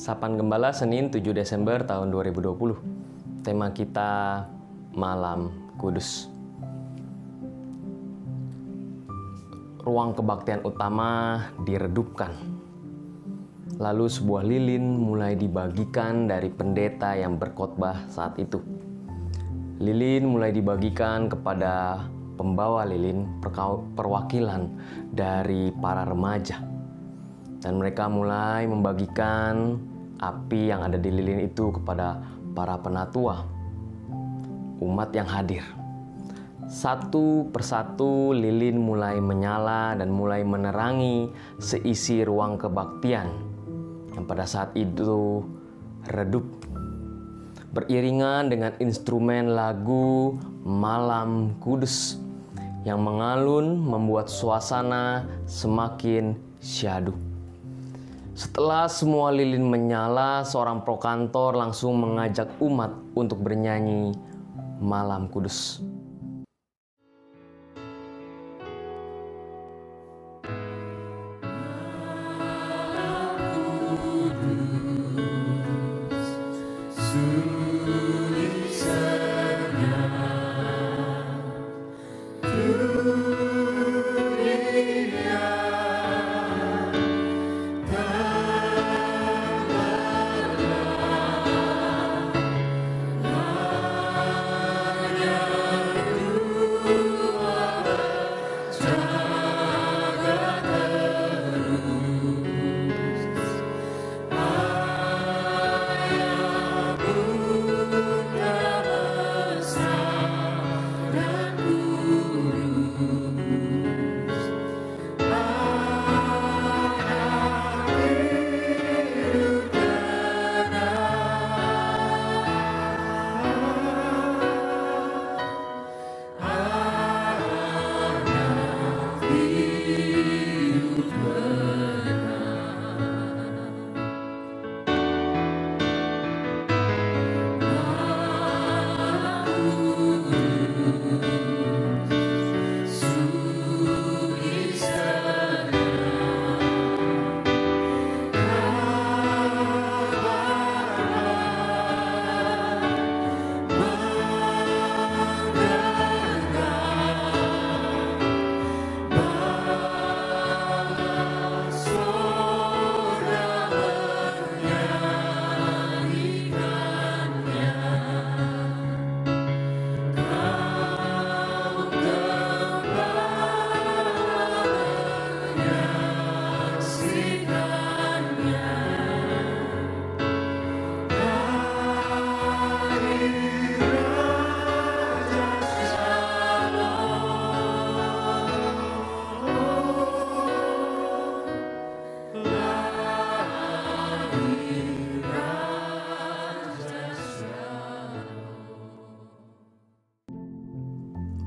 Sapaan Gembala Senin 7 Desember tahun 2020. Tema kita Malam Kudus. Ruang kebaktian utama diredupkan. Lalu sebuah lilin mulai dibagikan dari pendeta yang berkhotbah saat itu. Lilin mulai dibagikan kepada pembawa lilin, perwakilan dari para remaja. Dan mereka mulai membagikan api yang ada di lilin itu kepada para penatua, umat yang hadir. Satu persatu lilin mulai menyala dan mulai menerangi seisi ruang kebaktian yang pada saat itu redup. Beriringan dengan instrumen lagu Malam Kudus yang mengalun membuat suasana semakin syahdu. Setelah semua lilin menyala, seorang prokantor langsung mengajak umat untuk bernyanyi Malam Kudus.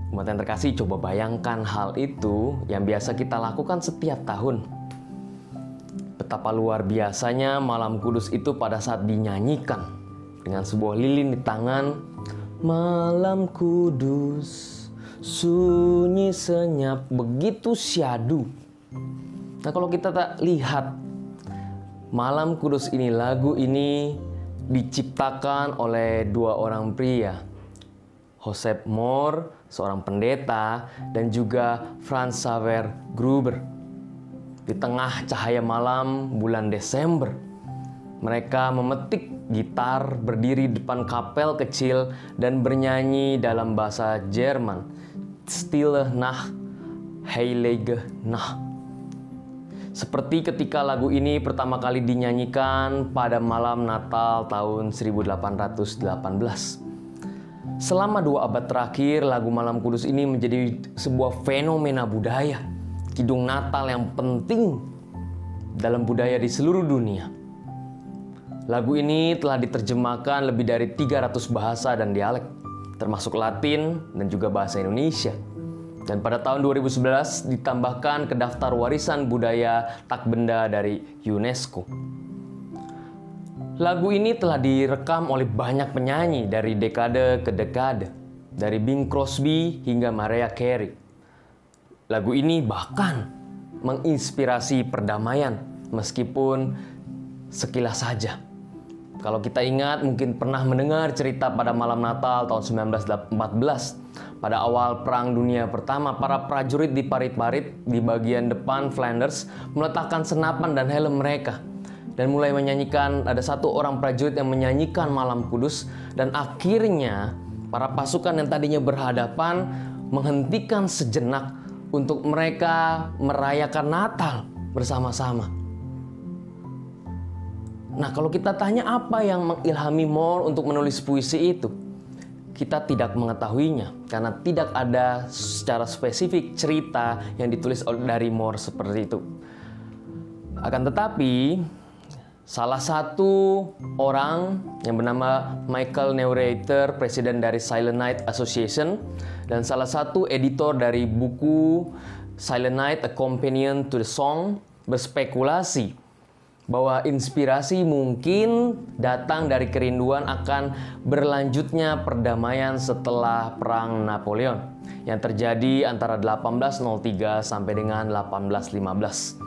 Umat yang terkasih, coba bayangkan hal itu yang biasa kita lakukan setiap tahun. Betapa luar biasanya Malam Kudus itu pada saat dinyanyikan dengan sebuah lilin di tangan. Malam Kudus, sunyi senyap, begitu syahdu. Nah, kalau kita tak lihat Malam Kudus ini, lagu ini diciptakan oleh dua orang pria, Joseph Mohr, seorang pendeta, dan juga Franz Xaver Gruber. Di tengah cahaya malam bulan Desember, mereka memetik gitar, berdiri di depan kapel kecil, dan bernyanyi dalam bahasa Jerman, Stille Nacht, Heilige Nacht. Seperti ketika lagu ini pertama kali dinyanyikan pada malam Natal tahun 1818. Selama 2 abad terakhir, lagu Malam Kudus ini menjadi sebuah fenomena budaya, kidung Natal yang penting dalam budaya di seluruh dunia. Lagu ini telah diterjemahkan lebih dari 300 bahasa dan dialek, termasuk Latin dan juga bahasa Indonesia. Dan pada tahun 2011 ditambahkan ke daftar warisan budaya tak benda dari UNESCO. Lagu ini telah direkam oleh banyak penyanyi dari dekade ke dekade, dari Bing Crosby hingga Mariah Carey. Lagu ini bahkan menginspirasi perdamaian, meskipun sekilas saja. Kalau kita ingat, mungkin pernah mendengar cerita pada malam Natal tahun 1914. Pada awal Perang Dunia Pertama, para prajurit di parit-parit di bagian depan Flanders meletakkan senapan dan helm mereka. Dan mulai menyanyikan, ada satu orang prajurit yang menyanyikan Malam Kudus. Dan akhirnya para pasukan yang tadinya berhadapan menghentikan sejenak untuk mereka merayakan Natal bersama-sama. Nah, kalau kita tanya apa yang mengilhami Moore untuk menulis puisi itu, kita tidak mengetahuinya karena tidak ada secara spesifik cerita yang ditulis dari Moore seperti itu. Akan tetapi, salah satu orang yang bernama Michael Neurater, presiden dari Silent Night Association, dan salah satu editor dari buku Silent Night: A Companion to the Song, berspekulasi bahwa inspirasi mungkin datang dari kerinduan akan berlanjutnya perdamaian setelah Perang Napoleon yang terjadi antara 1803 sampai dengan 1815.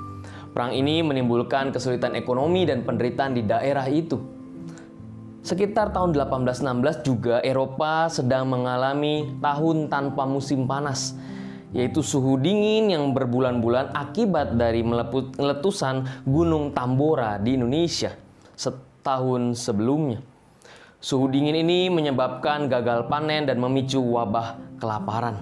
Perang ini menimbulkan kesulitan ekonomi dan penderitaan di daerah itu. Sekitar tahun 1816 juga Eropa sedang mengalami tahun tanpa musim panas, yaitu suhu dingin yang berbulan-bulan akibat dari meletusan Gunung Tambora di Indonesia setahun sebelumnya. Suhu dingin ini menyebabkan gagal panen dan memicu wabah kelaparan.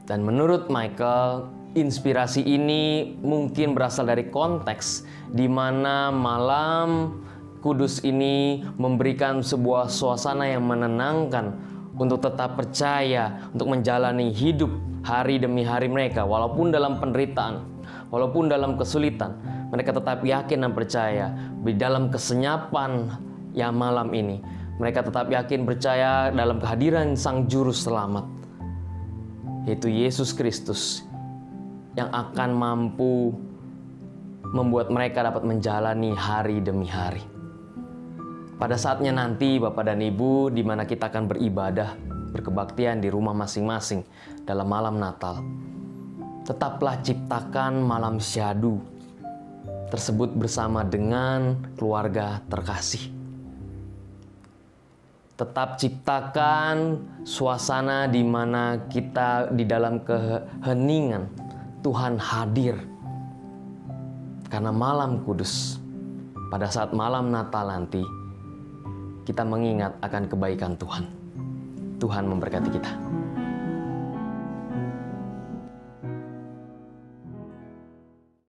Dan menurut Michael, inspirasi ini mungkin berasal dari konteks di mana Malam Kudus ini memberikan sebuah suasana yang menenangkan untuk tetap percaya, untuk menjalani hidup hari demi hari mereka. Walaupun dalam penderitaan, walaupun dalam kesulitan, mereka tetap yakin dan percaya. Di dalam kesenyapan yang malam ini, mereka tetap yakin percaya dalam kehadiran Sang Juru Selamat, yaitu Yesus Kristus, yang akan mampu membuat mereka dapat menjalani hari demi hari. Pada saatnya nanti, Bapak dan Ibu, di mana kita akan beribadah, berkebaktian di rumah masing-masing dalam malam Natal, tetaplah ciptakan malam syahdu tersebut bersama dengan keluarga terkasih. Tetap ciptakan suasana di mana kita di dalam keheningan Tuhan hadir. Karena malam kudus, pada saat malam Natal nanti, kita mengingat akan kebaikan Tuhan. Tuhan memberkati kita.